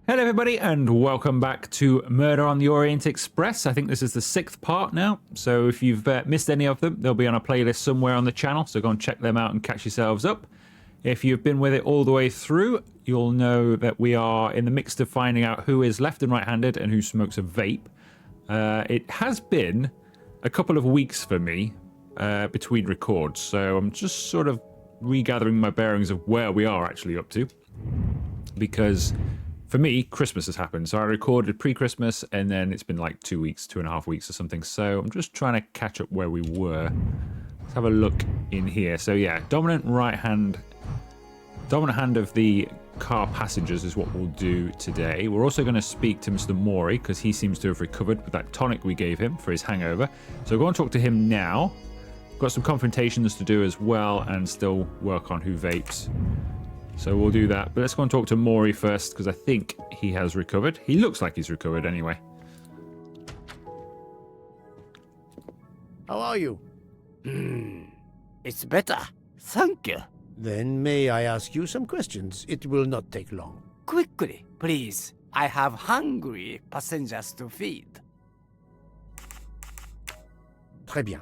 Hello everybody and welcome back to Murder on the Orient Express. I think this is the 6th part now, so if you've missed any of them, they'll be on a playlist somewhere on the channel, so go and check them out and catch yourselves up. If you've been with it all the way through, you'll know that we are in the midst of finding out who is left and right-handed and who smokes a vape. It has been a couple of weeks for me between records, so I'm just sort of regathering my bearings of where we are actually up to, because for me, Christmas has happened. So I recorded pre-Christmas and then it's been like 2 weeks, 2.5 weeks or something. So I'm just trying to catch up where we were. Let's have a look in here. So yeah, dominant hand of the car passengers is what we'll do today. We're also going to speak to Mr. Mori because he seems to have recovered with that tonic we gave him for his hangover. So go and talk to him now. Got some confrontations to do as well and still work on who vapes. So we'll do that. But let's go and talk to Maury first, because I think he has recovered. He looks like he's recovered anyway. How are you? It's better. Thank you. Then may I ask you some questions? It will not take long. Quickly, please. I have hungry passengers to feed. Très bien.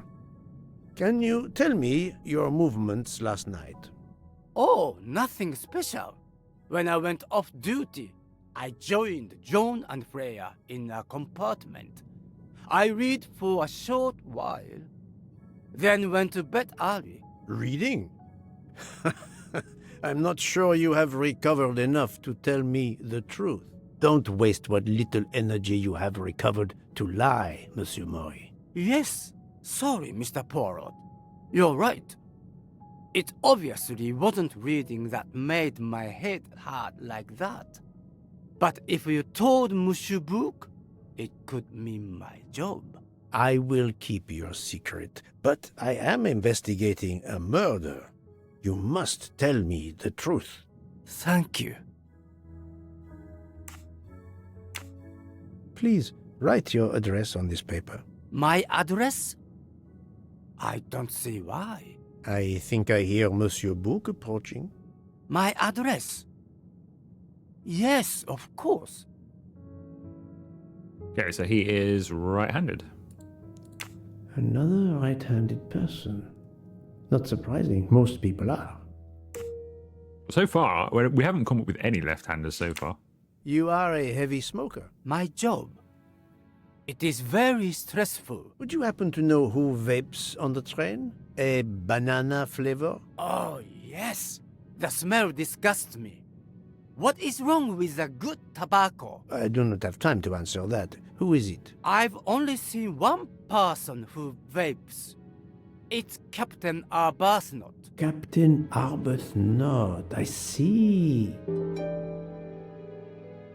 Can you tell me your movements last night? Oh, nothing special. When I went off duty, I joined John and Freya in a compartment. I read for a short while, then went to bed early. Reading? I'm not sure you have recovered enough to tell me the truth. Don't waste what little energy you have recovered to lie, Monsieur Mori. Yes, sorry, Mr. Poirot. You're right. It obviously wasn't reading that made my head hard like that. But if you told Monsieur Book, it could mean my job. I will keep your secret, but I am investigating a murder. You must tell me the truth. Thank you. Please write your address on this paper. My address? I don't see why. I think I hear Monsieur Book approaching. My address? Yes, of course. Okay, so he is right-handed. Another right-handed person. Not surprising, most people are. So far, we haven't come up with any left-handers so far. You are a heavy smoker. My job. It is very stressful. Would you happen to know who vapes on the train? A banana flavor? Oh, yes. The smell disgusts me. What is wrong with the good tobacco? I do not have time to answer that. Who is it? I've only seen one person who vapes. It's Captain Arbuthnot. Captain Arbuthnot. I see.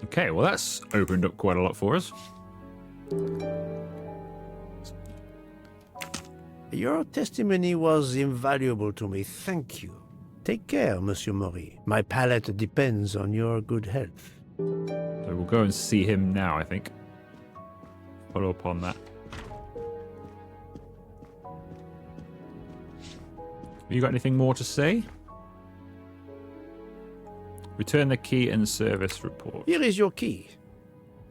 Okay, well that's opened up quite a lot for us. Your testimony was invaluable to me. Thank you. Take care, Monsieur Mori. My palate depends on your good health. So we'll go and see him now, I think. Follow up on that. Have you got anything more to say? Return the key and service report. Here is your key.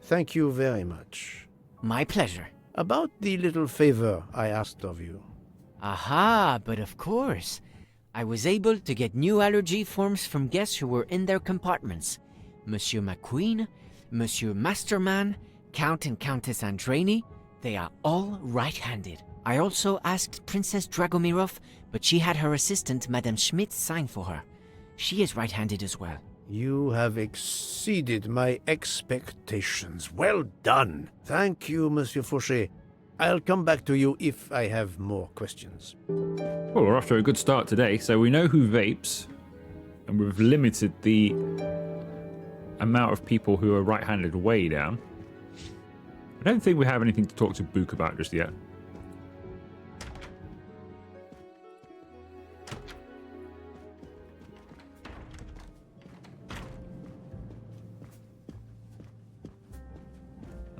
Thank you very much. My pleasure. About the little favor I asked of you. Aha, but of course. I was able to get new allergy forms from guests who were in their compartments. Monsieur McQueen, Monsieur Masterman, Count and Countess Andreni, they are all right-handed. I also asked Princess Dragomirov, but she had her assistant, Madame Schmidt, sign for her. She is right-handed as well. You have exceeded my expectations. Well done. Thank you, Monsieur Fauché. I'll come back to you if I have more questions. Well, we're off to a good start today. So we know who vapes, and we've limited the amount of people who are right-handed way down. I don't think we have anything to talk to Book about just yet.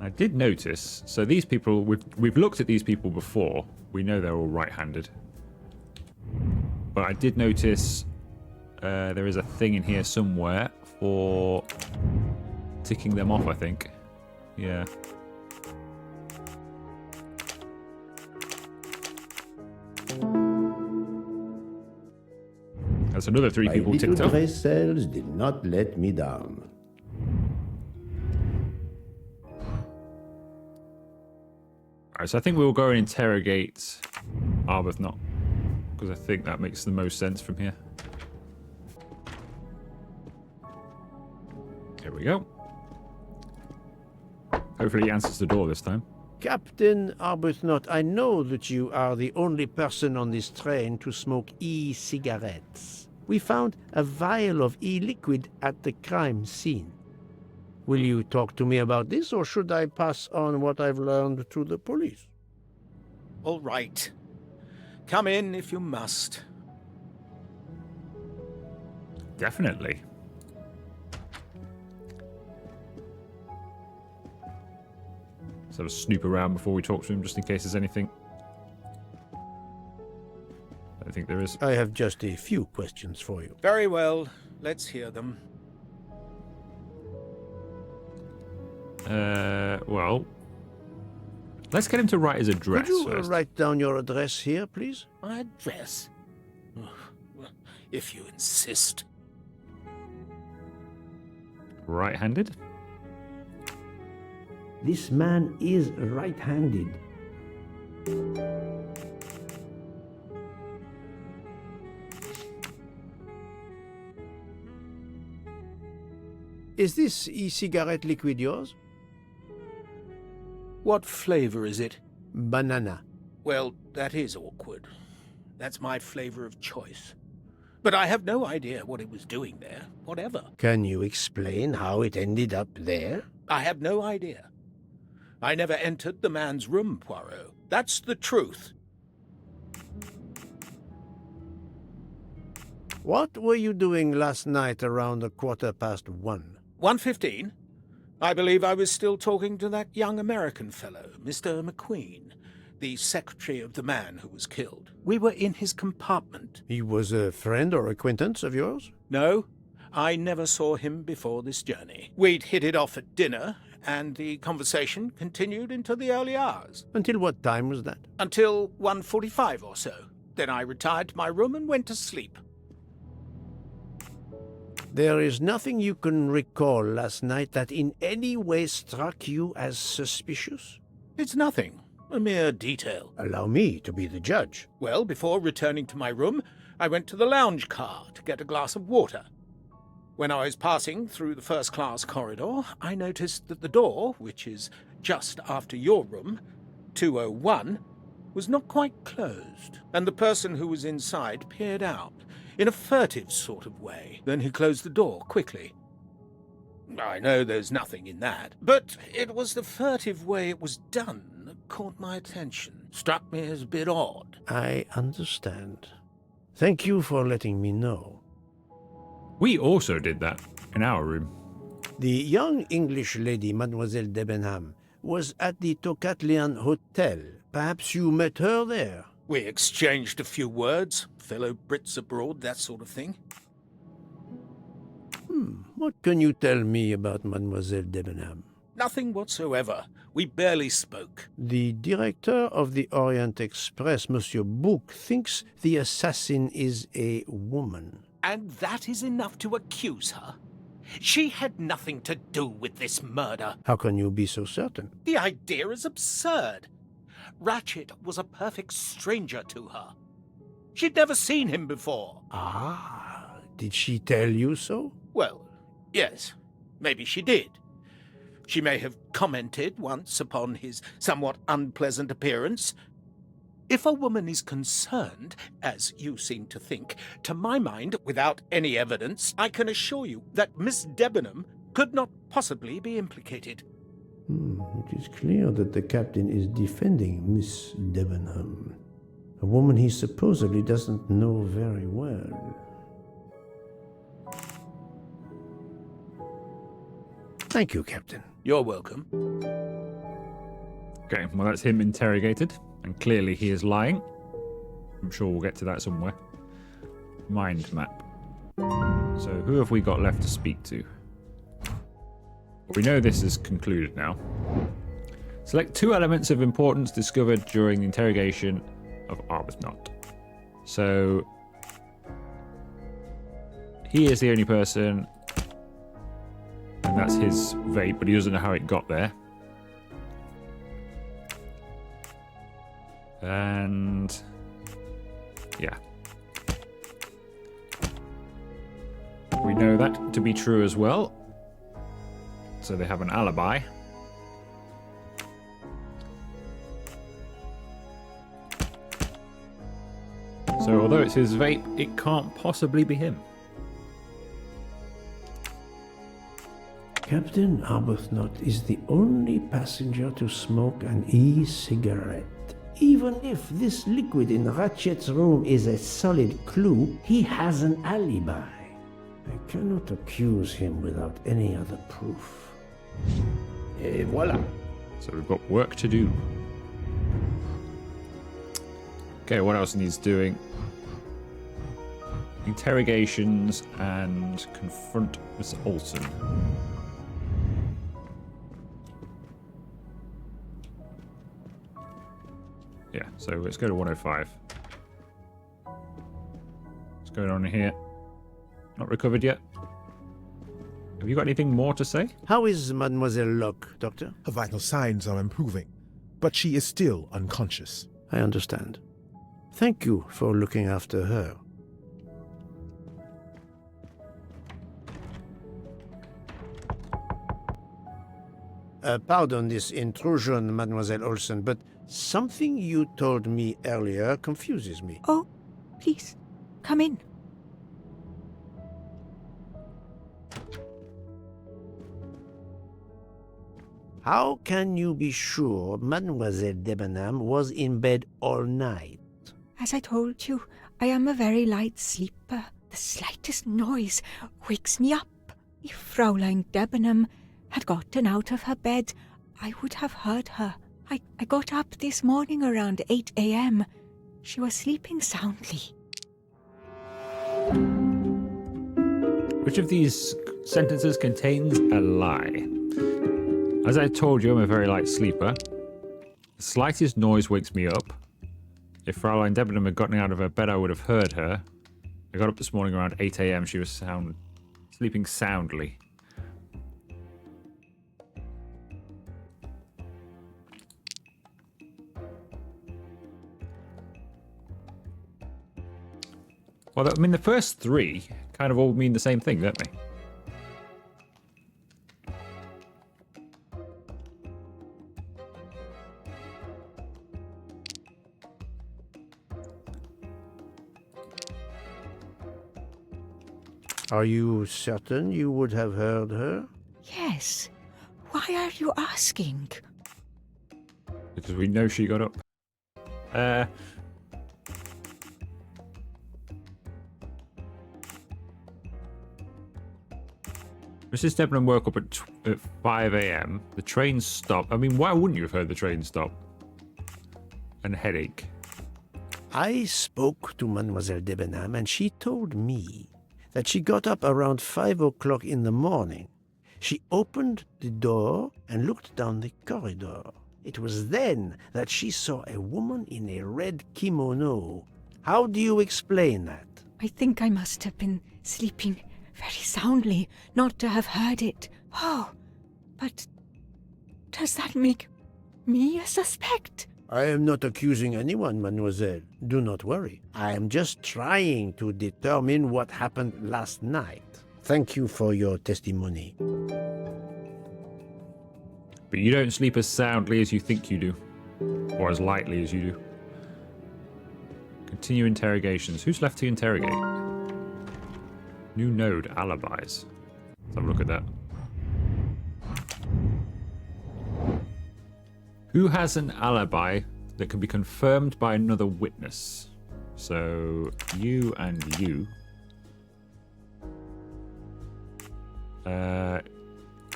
I did notice, so these people, we've looked at these people before. We know they're all right-handed. But I did notice there is a thing in here somewhere for ticking them off, I think. Yeah. That's another 3 My people little ticked off. gray cells did not let me down. Alright, so I think we'll go and interrogate Arbuthnot, because I think that makes the most sense from here. Here we go. Hopefully he answers the door this time. Captain Arbuthnot, I know that you are the only person on this train to smoke e-cigarettes. We found a vial of e-liquid at the crime scene. Will you talk to me about this, or should I pass on what I've learned to the police? All right. Come in if you must. Definitely. Let's have a snoop around before we talk to him, just in case there's anything. I don't think there is. I have just a few questions for you. Very well. Let's hear them. Well, let's get him to write his address Could you first. write down your address here, please? My address? If you insist. Right-handed? This man is right-handed. Is this e-cigarette liquid yours? What flavor is it? Banana. Well, that is awkward. That's my flavor of choice. But I have no idea what it was doing there, whatever. Can you explain how it ended up there? I have no idea. I never entered the man's room, Poirot. That's the truth. What were you doing last night around 1:15? 1:15? I believe I was still talking to that young American fellow, Mr. McQueen, the secretary of the man who was killed. We were in his compartment. He was a friend or acquaintance of yours? No, I never saw him before this journey. We'd hit it off at dinner, and the conversation continued into the early hours. Until what time was that? Until 1:45 or so. Then I retired to my room and went to sleep. There is nothing you can recall last night that in any way struck you as suspicious? It's nothing. A mere detail. Allow me to be the judge. Well, before returning to my room, I went to the lounge car to get a glass of water. When I was passing through the first-class corridor, I noticed that the door, which is just after your room, 201, was not quite closed, and the person who was inside peered out in a furtive sort of way. Then he closed the door quickly. I know there's nothing in that, but it was the furtive way it was done that caught my attention. Struck me as a bit odd. I understand. Thank you for letting me know. We also did that in our room. The young English lady, Mademoiselle Debenham, was at the Tocatlian Hotel. Perhaps you met her there? We exchanged a few words, fellow Brits abroad, that sort of thing. What can you tell me about Mademoiselle Debenham? Nothing whatsoever. We barely spoke. The director of the Orient Express, Monsieur Bouc, thinks the assassin is a woman. And that is enough to accuse her? She had nothing to do with this murder. How can you be so certain? The idea is absurd. Ratchet was a perfect stranger to her. She'd never seen him before. Ah, did she tell you so? Well, yes, maybe she did. She may have commented once upon his somewhat unpleasant appearance. If a woman is concerned, as you seem to think, to my mind, without any evidence, I can assure you that Miss Debenham could not possibly be implicated. It is clear that the captain is defending Miss Debenham, a woman he supposedly doesn't know very well. Thank you, Captain. You're welcome. Okay, well that's him interrogated, and clearly he is lying. I'm sure we'll get to that somewhere. Mind map. So who have we got left to speak to? We know this is concluded now. Select 2 elements of importance discovered during the interrogation of Arbuthnot. So he is the only person, and that's his vape, but he doesn't know how it got there. And yeah, we know that to be true as well. So they have an alibi. So although it's his vape, it can't possibly be him. Captain Arbuthnot is the only passenger to smoke an e-cigarette. Even if this liquid in Ratchet's room is a solid clue, he has an alibi. I cannot accuse him without any other proof. Et voilà. So we've got work to do. Okay, what else needs doing? Interrogations and confront Miss Olsen. Yeah, so let's go to 105. What's going on in here? Not recovered yet? Have you got anything more to say? How is Mademoiselle Locke, Doctor? Her vital signs are improving, but she is still unconscious. I understand. Thank you for looking after her. Pardon this intrusion, Mademoiselle Olsen, but something you told me earlier confuses me. Oh, please, come in. How can you be sure Mademoiselle Debenham was in bed all night? As I told you, I am a very light sleeper. The slightest noise wakes me up. If Fraulein Debenham had gotten out of her bed, I would have heard her. I got up this morning around 8 a.m. She was sleeping soundly. Which of these sentences contains a lie? As I told you, I'm a very light sleeper. The slightest noise wakes me up. If Fraulein Debenham had gotten out of her bed, I would have heard her. I got up this morning around 8 a.m. She was sleeping soundly. Well, I mean, the first 3 kind of all mean the same thing, don't they? Are you certain you would have heard her? Yes. Why are you asking? Because we know she got up. Mrs. Debenham woke up at 5 a.m. The train stopped. I mean, why wouldn't you have heard the train stop? And headache. I spoke to Mademoiselle Debenham and she told me that she got up around 5 o'clock in the morning. She opened the door and looked down the corridor. It was then that she saw a woman in a red kimono. How do you explain that? I think I must have been sleeping very soundly not to have heard it. Oh, but does that make me a suspect? I am not accusing anyone, mademoiselle. Do not worry. I am just trying to determine what happened last night. Thank you for your testimony. But you don't sleep as soundly as you think you do. Or as lightly as you do. Continue interrogations. Who's left to interrogate? New node, alibis. Let's have a look at that. Who has an alibi that can be confirmed by another witness? So, you and you.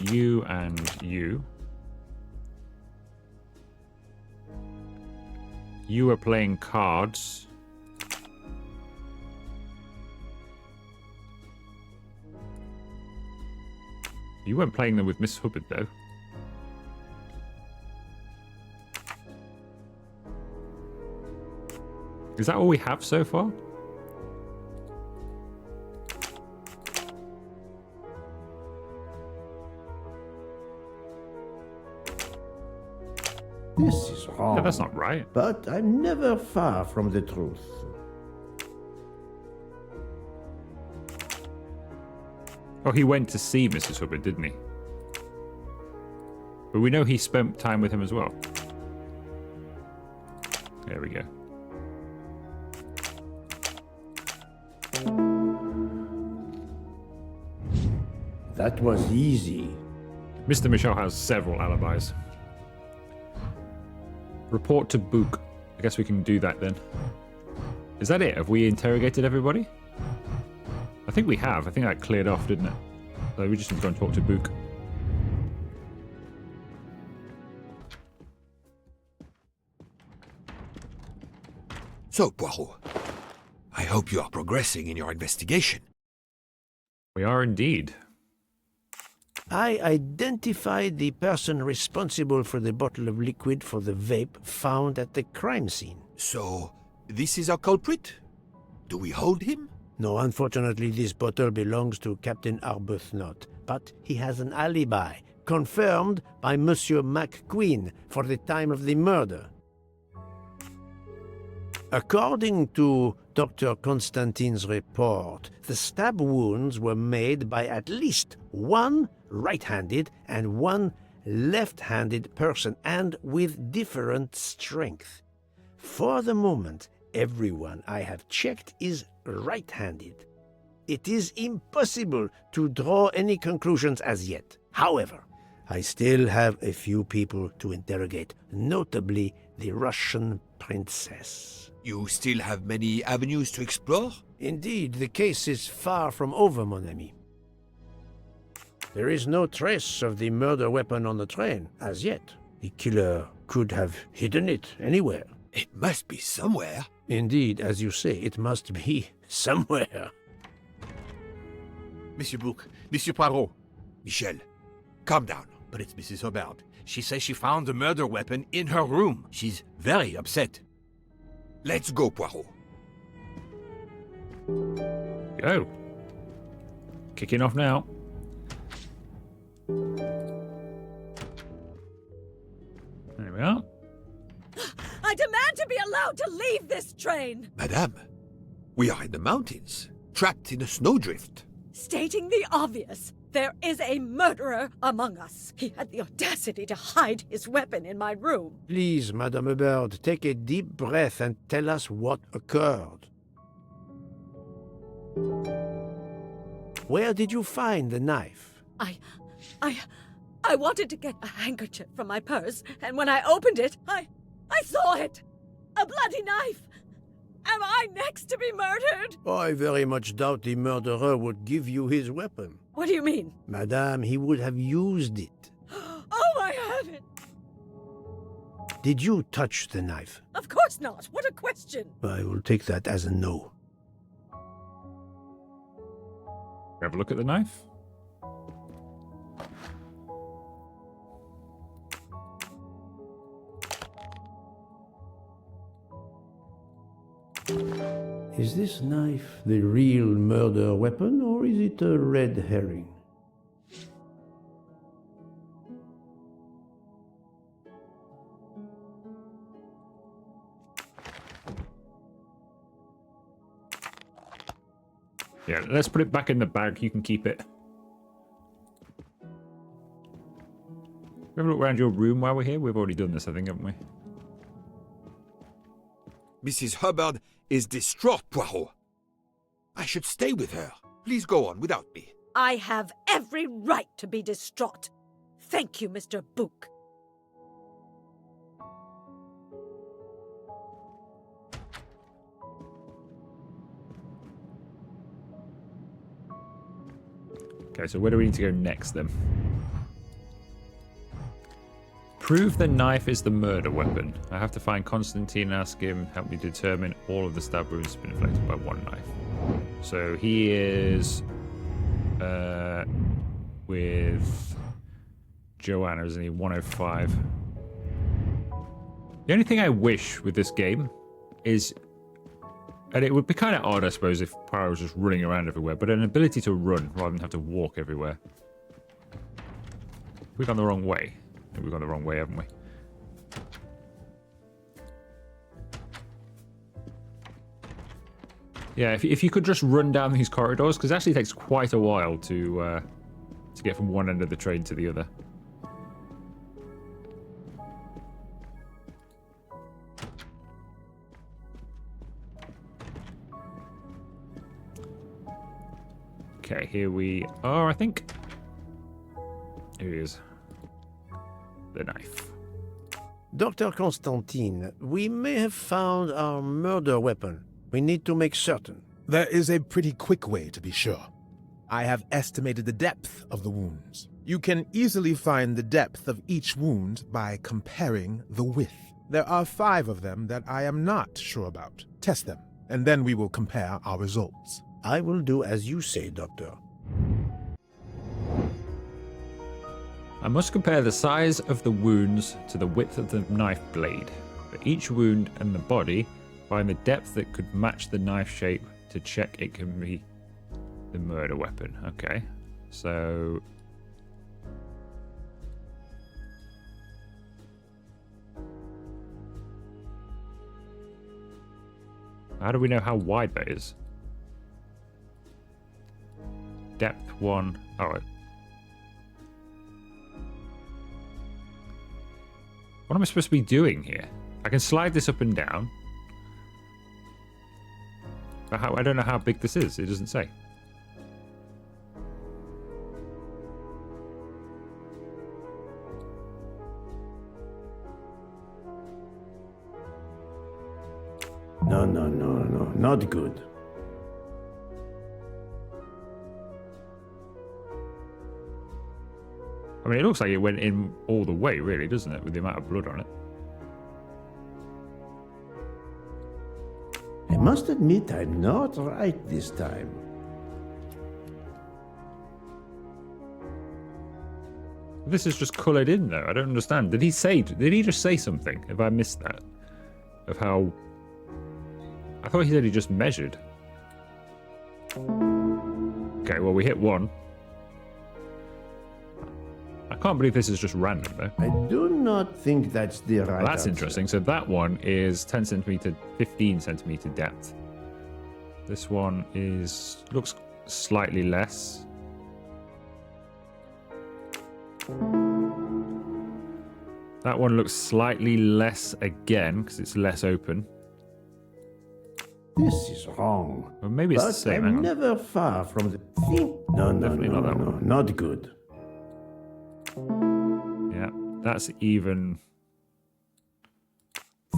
You and you. You were playing cards. You weren't playing them with Miss Hubbard, though. Is that all we have so far? This is wrong. No, that's not right. But I'm never far from the truth. Oh, he went to see Mrs. Hubbard, didn't he? But we know he spent time with him as well. There we go. That was easy. Mr. Michel has several alibis. Report to Book. I guess we can do that then. Is that it? Have we interrogated everybody? I think we have. I think that cleared off, didn't it? So we just need to go and talk to Book. So, Poirot, I hope you are progressing in your investigation. We are indeed. I identified the person responsible for the bottle of liquid for the vape found at the crime scene. So, this is our culprit? Do we hold him? No, unfortunately, this bottle belongs to Captain Arbuthnot, but he has an alibi, confirmed by Monsieur McQueen for the time of the murder. According to Dr. Constantine's report, the stab wounds were made by at least one right-handed and one left-handed person, and with different strength. For the moment, everyone I have checked is right-handed. It is impossible to draw any conclusions as yet. However, I still have a few people to interrogate, notably the Russian princess. You still have many avenues to explore? Indeed, the case is far from over, mon ami. There is no trace of the murder weapon on the train, as yet. The killer could have hidden it anywhere. It must be somewhere. Indeed, as you say, it must be somewhere. Monsieur Bouc, Monsieur Poirot. Michel, calm down. But it's Mrs. Hubbard. She says she found the murder weapon in her room. She's very upset. Let's go, Poirot. Go. Kicking off now. There we are. I demand to be allowed to leave this train! Madame, we are in the mountains, trapped in a snowdrift. Stating the obvious, there is a murderer among us. He had the audacity to hide his weapon in my room. Please, Madame Hubbard, take a deep breath and tell us what occurred. Where did you find the knife? I wanted to get a handkerchief from my purse, and when I opened it, I saw it! A bloody knife! Am I next to be murdered? I very much doubt the murderer would give you his weapon. What do you mean? Madame, he would have used it. Oh, I haven't! Did you touch the knife? Of course not. What a question. I will take that as a no. Have a look at the knife. Is this knife the real murder weapon, or is it a red herring? Yeah, let's put it back in the bag. You can keep it. Have a look around your room while we're here. We've already done this, I think, haven't we? Mrs. Hubbard is distraught, Poirot. I should stay with her. Please go on without me. I have every right to be distraught. Thank you, Mr. Bouc. Okay, so where do we need to go next then? Prove the knife is the murder weapon. I have to find Constantine and ask him help me determine all of the stab wounds have been inflicted by one knife. So he is with Joanna, isn't he? 105. The only thing I wish with this game is, and it would be kind of odd, I suppose, if Poirot was just running around everywhere, but an ability to run rather than have to walk everywhere. We've gone the wrong way. I think we've gone the wrong way, haven't we? Yeah, if you could just run down these corridors, because it actually takes quite a while to get from one end of the train to the other. Okay, here we are, I think. Here he is. The knife. Dr. Constantine, we may have found our murder weapon. We need to make certain. There is a pretty quick way to be sure. I have estimated the depth of the wounds. You can easily find the depth of each wound by comparing the width. There are 5 of them that I am not sure about. Test them, and then we will compare our results. I will do as you say, Doctor. I must compare the size of the wounds to the width of the knife blade. For each wound and the body, find the depth that could match the knife shape to check it can be the murder weapon. Okay, so... how do we know how wide that is? Depth 1. Alright. What am I supposed to be doing here? I can slide this up and down. But how, I don't know how big this is. It doesn't say. No, not good. I mean, it looks like it went in all the way, really, doesn't it? With the amount of blood on it. I must admit I'm not right this time. This is just coloured in, though. I don't understand. Did he just say something? Have I missed that? Of how... I thought he said he just measured. Okay, well, we hit 1. I can't believe this is just random, though. I do not think that's the right Well, that's answer. interesting. So that one is 10 centimeter, 15 centimeter depth. This one looks slightly less. That one looks slightly less again because it's less open. This is wrong. Well, maybe it's But the same. Hang I'm on. never far from the thing. No, Definitely not that one. not good. Yeah, that's even.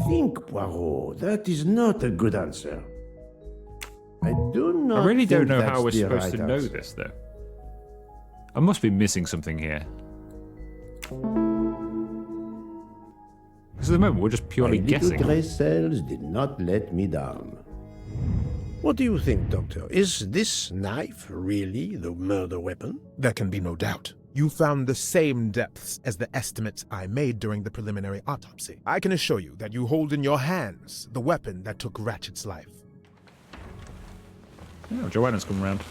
Think, Poirot. That is not a good answer. I do not. I really don't think know that's how we're the supposed right to know answer. this, though. I must be missing something here. Because at the moment we're just purely My guessing. little grey cells did not let me down. What do you think, Doctor? Is this knife really the murder weapon? There can be no doubt. You found the same depths as the estimates I made during the preliminary autopsy. I can assure you that you hold in your hands the weapon that took Ratchet's life. Oh, Joanna's come around.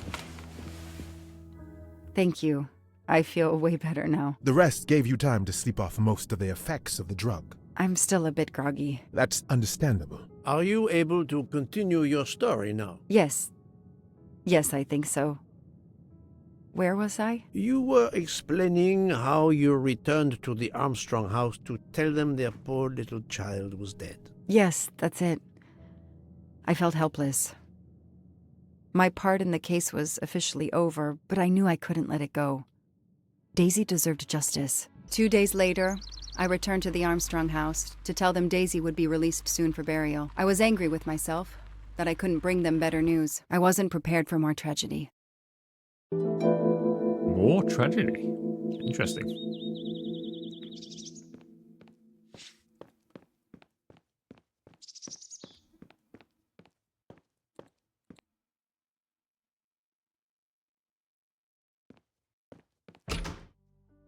Thank you. I feel way better now. The rest gave you time to sleep off most of the effects of the drug. I'm still a bit groggy. That's understandable. Are you able to continue your story now? Yes. Yes, I think so. Where was I? You were explaining how you returned to the Armstrong house to tell them their poor little child was dead. Yes, that's it. I felt helpless. My part in the case was officially over, but I knew I couldn't let it go. Daisy deserved justice. 2 days later, I returned to the Armstrong house to tell them Daisy would be released soon for burial. I was angry with myself that I couldn't bring them better news. I wasn't prepared for more tragedy. More tragedy. Interesting.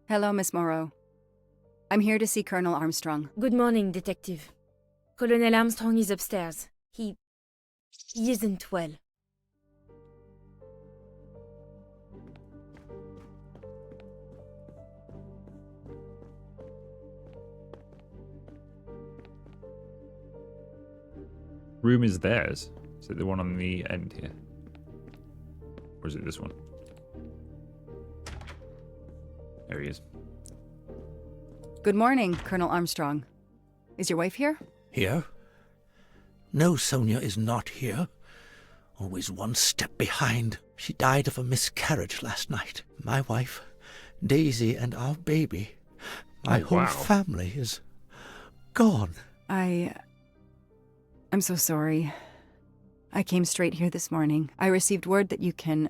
Hello, Miss Moreau. I'm here to see Colonel Armstrong. Good morning, Detective. Colonel Armstrong is upstairs. He isn't well. Room is theirs. Is it the one on the end here? Or is it this one? There he is. Good morning, Colonel Armstrong. Is your wife here? Here? No, Sonia is not here. Always one step behind. She died of a miscarriage last night. My wife, Daisy, and our baby. My whole family is gone. I'm so sorry. I came straight here this morning. I received word that you can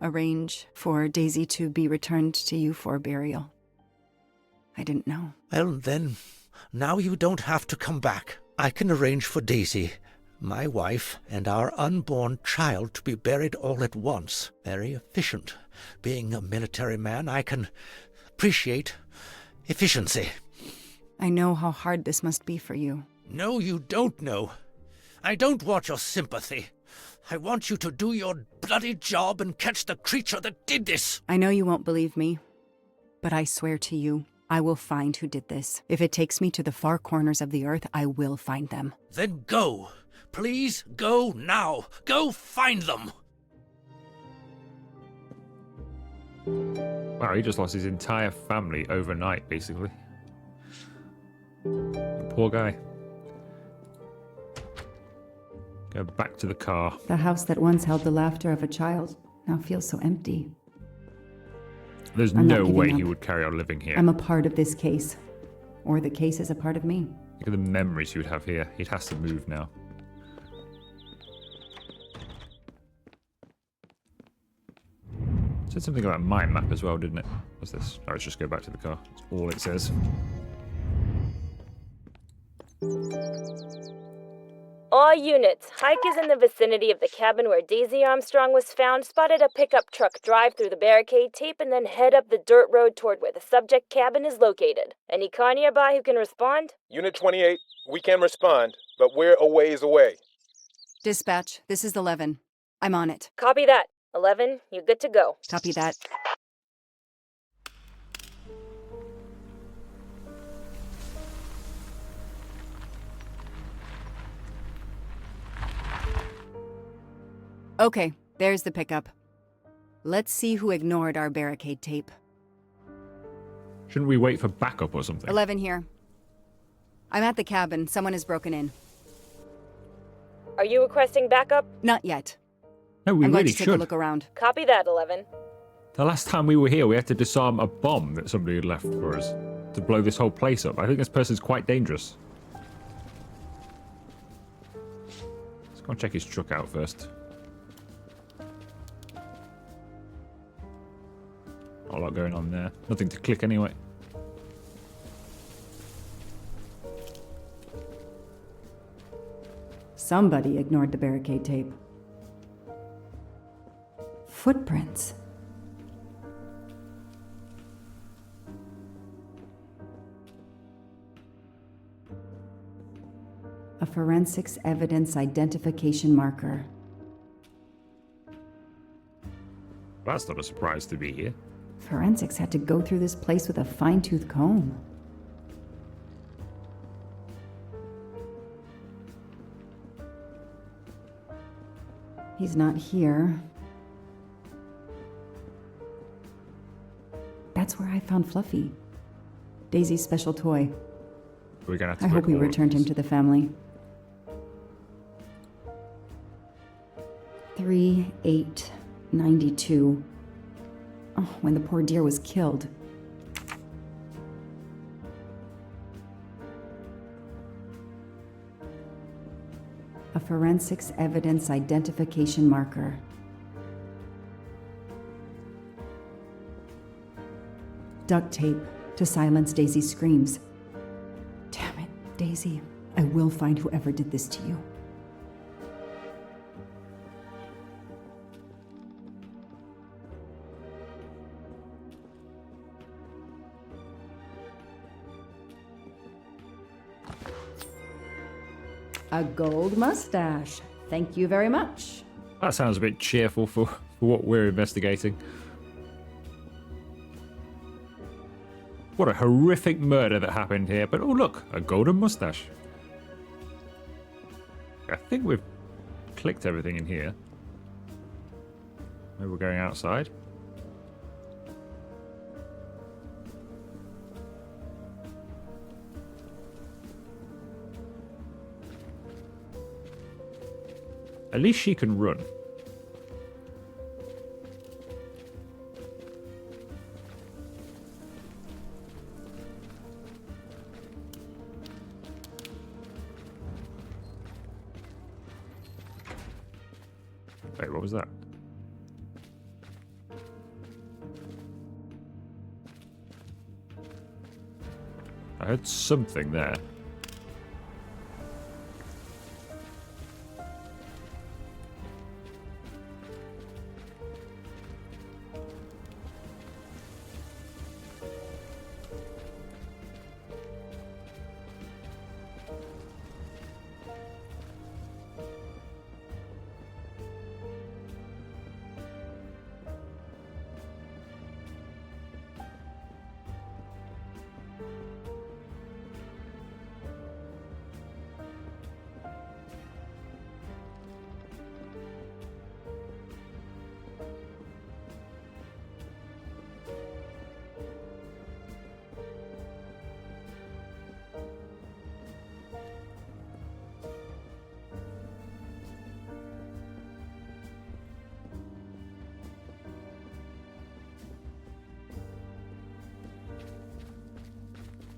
arrange for Daisy to be returned to you for burial. I didn't know. Well, then, now you don't have to come back. I can arrange for Daisy, my wife, and our unborn child to be buried all at once. Very efficient. Being a military man, I can appreciate efficiency. I know how hard this must be for you. No, you don't know. I don't want your sympathy. I want you to do your bloody job and catch the creature that did this. I know you won't believe me, but I swear to you, I will find who did this. If it takes me to the far corners of the earth, I will find them. Then go. Please go now. Go find them. Wow, he just lost his entire family overnight, basically. Poor guy. Go back to the car. The house that once held the laughter of a child now feels so empty. There's I'm no not way giving he up. would carry on living here. I'm a part of this case. Or the case is a part of me. Look at the memories he would have here. He has to move now. It said something about mind map as well, didn't it? What's this? Oh, let's just go back to the car. That's all it says. All units, Hike is in the vicinity of the cabin where Daisy Armstrong was found. Spotted a pickup truck drive through the barricade tape and then head up the dirt road toward where the subject cabin is located. Any car nearby who can respond? Unit 28, we can respond, but we're a ways away. Dispatch, this is 11. I'm on it. Copy that. 11, you're good to go. Copy that. Okay, there's the pickup. Let's see who ignored our barricade tape. Shouldn't we wait for backup or something? 11 here. I'm at the cabin. Someone has broken in. Are you requesting backup? Not yet. No, we I'm going really to take a should. look around. Copy that, 11. The last time we were here, we had to disarm a bomb that somebody had left for us to blow this whole place up. I think this person's quite dangerous. Let's go and check his truck out first. Not a lot going on there. Nothing to click anyway. Somebody ignored the barricade tape. Footprints. A forensics evidence identification marker. That's not a surprise to be here. Forensics had to go through this place with a fine-tooth comb. He's not here. That's where I found Fluffy. Daisy's special toy. We're gonna have to I hope we all of returned him these. to the family. 3/8/92. Oh, when the poor deer was killed. A forensics evidence identification marker. Duct tape to silence Daisy's screams. Damn it, Daisy. I will find whoever did this to you. A gold mustache. Thank you very much. That sounds a bit cheerful for what we're investigating. What a horrific murder that happened here. But oh look, a golden mustache. I think we've clicked everything in here. Maybe we're going outside. At least she can run. Wait, what was that? I heard something there.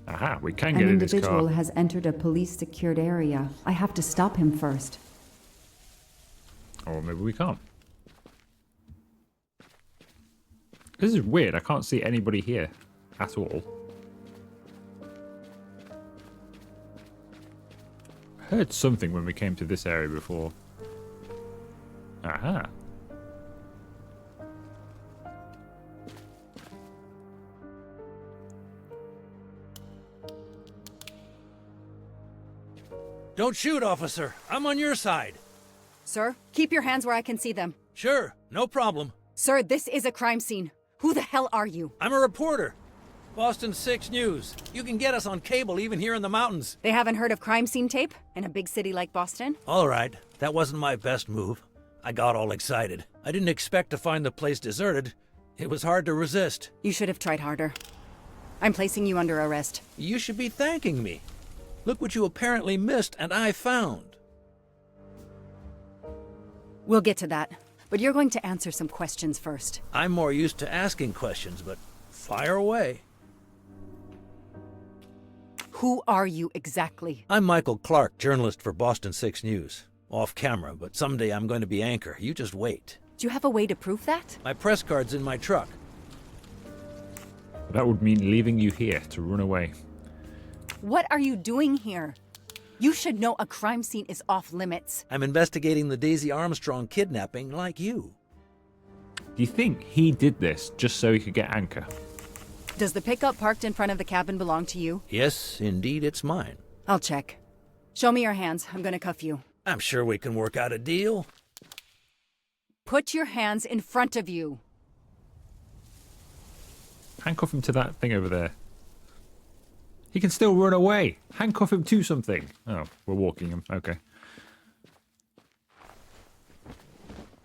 Aha, we can get in this car. An individual has entered a police-secured area. I have to stop him first. Or maybe we can't. This is weird. I can't see anybody here at all. I heard something when we came to this area before. Aha. Don't shoot, officer. I'm on your side. Sir, keep your hands where I can see them. Sure, no problem. Sir, this is a crime scene. Who the hell are you? I'm a reporter. Boston 6 News. You can get us on cable even here in the mountains. They haven't heard of crime scene tape in a big city like Boston? All right, that wasn't my best move. I got all excited. I didn't expect to find the place deserted. It was hard to resist. You should have tried harder. I'm placing you under arrest. You should be thanking me. Look what you apparently missed and I found. We'll get to that, but you're going to answer some questions first. I'm more used to asking questions, but fire away. Who are you exactly? I'm Michael Clark, journalist for Boston 6 News. Off camera, but someday I'm going to be anchor. You just wait. Do you have a way to prove that? My press card's in my truck. That would mean leaving you here to run away. What are you doing here? You should know a crime scene is off limits. I'm investigating the Daisy Armstrong kidnapping like you. Do you think he did this just so he could get Anchor? Does the pickup parked in front of the cabin belong to you? Yes, indeed, it's mine. I'll check. Show me your hands. I'm gonna cuff you. I'm sure we can work out a deal. Put your hands in front of you. Handcuff him to that thing over there. He can still run away. Handcuff him to something. Oh, we're walking him. Okay.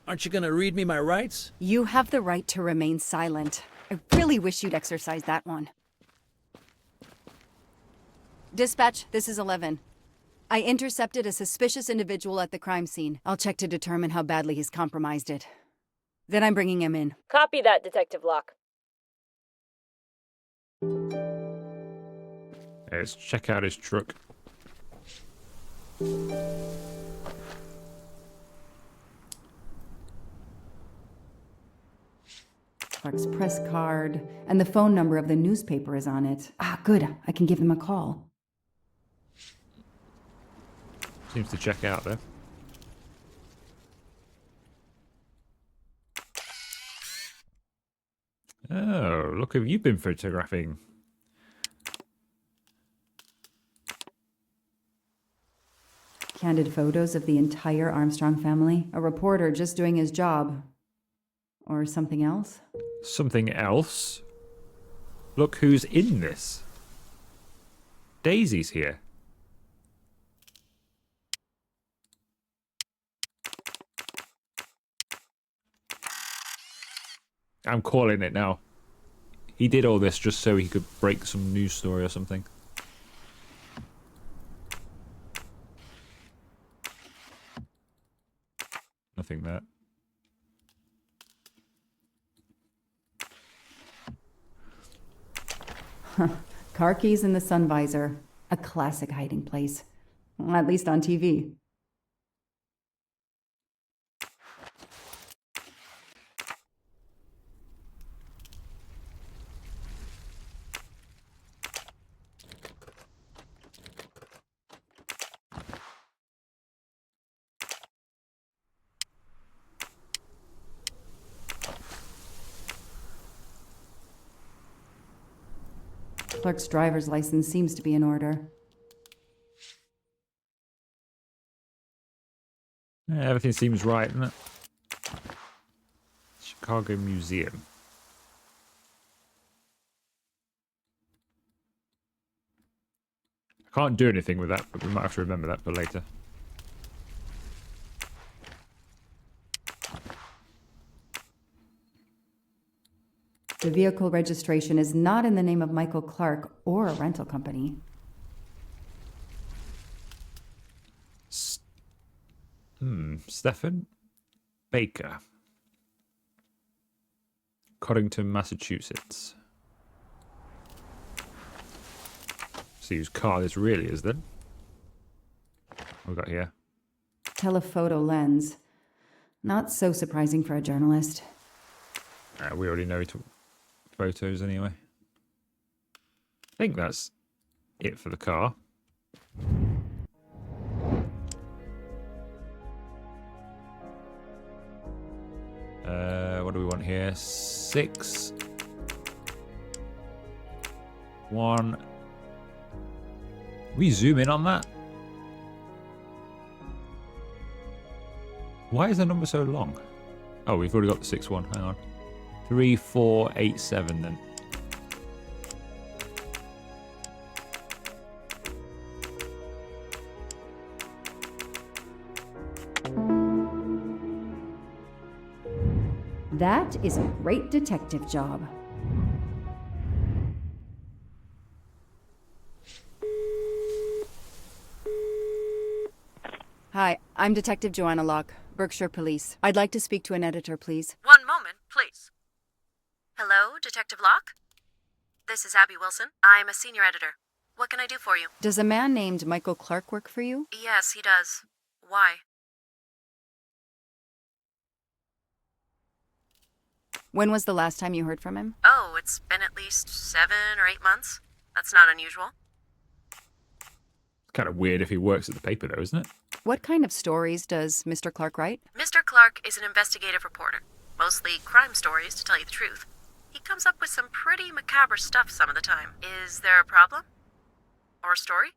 Aren't you going to read me my rights? You have the right to remain silent. I really wish you'd exercise that one. Dispatch, this is 11. I intercepted a suspicious individual at the crime scene. I'll check to determine how badly he's compromised it. Then I'm bringing him in. Copy that, Detective Locke. Let's check out his truck. Clark's press card, and the phone number of the newspaper is on it. Ah, good. I can give them a call. Seems to check out there. Oh, look who you've been photographing. Candid photos of the entire Armstrong family. A reporter just doing his job. Or something else? Something else? Look who's in this. Daisy's here. I'm calling it now. He did all this just so he could break some news story or something. Nothing there. Car keys in the sun visor. A classic hiding place. Well, at least on TV. Clark's driver's license seems to be in order. Yeah, everything seems right, doesn't it? Chicago Museum. I can't do anything with that, but we might have to remember that for later. The vehicle registration is not in the name of Michael Clark or a rental company. Stephen Baker. Cottington, Massachusetts. See whose car this really is then. What we got here? Telephoto lens. Not so surprising for a journalist. We already know he took photos anyway. I think that's it for the car. What do we want here? 6. 1. We zoom in on that. Why is the number so long? Oh, we've already got the 6-1. Hang on. 3, 4, 8, 7 then. That is a great detective job. Hi, I'm Detective Joanna Locke, Berkshire Police. I'd like to speak to an editor, please. One moment, please. Hello, Detective Locke? This is Abby Wilson. I'm a senior editor. What can I do for you? Does a man named Michael Clark work for you? Yes, he does. Why? When was the last time you heard from him? Oh, it's been at least 7 or 8 months. That's not unusual. It's kind of weird if he works at the paper though, isn't it? What kind of stories does Mr. Clark write? Mr. Clark is an investigative reporter. Mostly crime stories, to tell you the truth. He comes up with some pretty macabre stuff some of the time. Is there a problem? Or a story?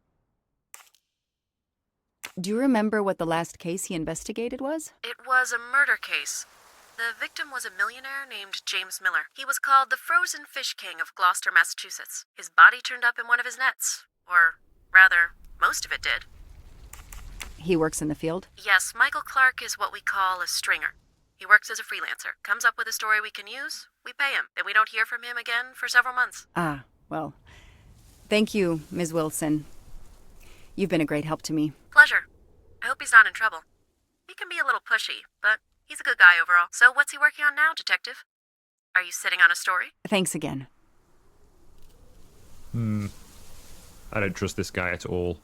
Do you remember what the last case he investigated was? It was a murder case. The victim was a millionaire named James Miller. He was called the Frozen Fish King of Gloucester, Massachusetts. His body turned up in one of his nets. Or, rather, most of it did. He works in the field? Yes, Michael Clark is what we call a stringer. He works as a freelancer, comes up with a story we can use, we pay him, and we don't hear from him again for several months. Ah, well, thank you, Ms. Wilson. You've been a great help to me. Pleasure. I hope he's not in trouble. He can be a little pushy, but he's a good guy overall. So what's he working on now, Detective? Are you sitting on a story? Thanks again. I don't trust this guy at all.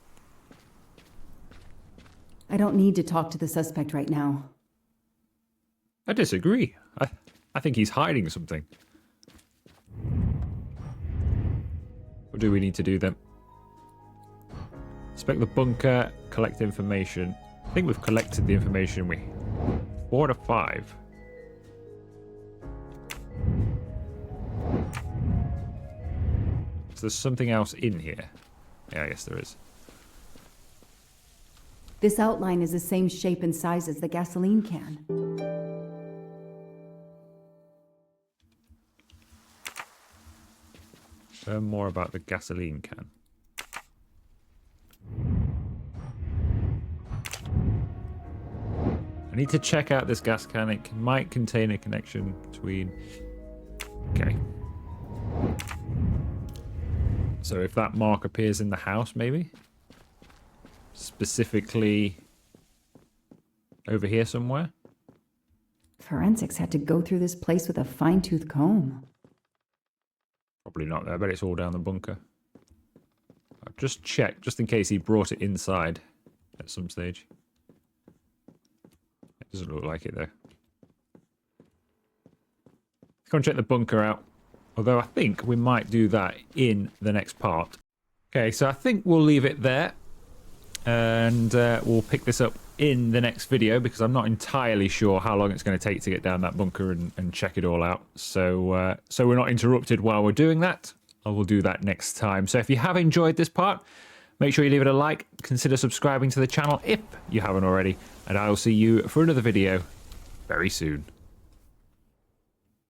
I don't need to talk to the suspect right now. I disagree. I think he's hiding something. What do we need to do then? Inspect the bunker, collect information. I think we've collected the information. 4 out of 5. So there's something else in here. Yeah, I guess there is. This outline is the same shape and size as the gasoline can. Learn more about the gasoline can. I need to check out this gas can. It might contain a connection between... Okay. So if that mark appears in the house, maybe? Specifically over here somewhere? Forensics had to go through this place with a fine-tooth comb. Probably not there, but it's all down the bunker. I'll just check, just in case he brought it inside at some stage. It doesn't look like it, though. Let's go and check the bunker out. Although I think we might do that in the next part. Okay, so I think we'll leave it there. And we'll pick this up in the next video because I'm not entirely sure how long it's going to take to get down that bunker and check it all out. So so we're not interrupted while we're doing that. I will do that next time. So if you have enjoyed this part, make sure you leave it a like. Consider subscribing to the channel if you haven't already. And I will see you for another video very soon.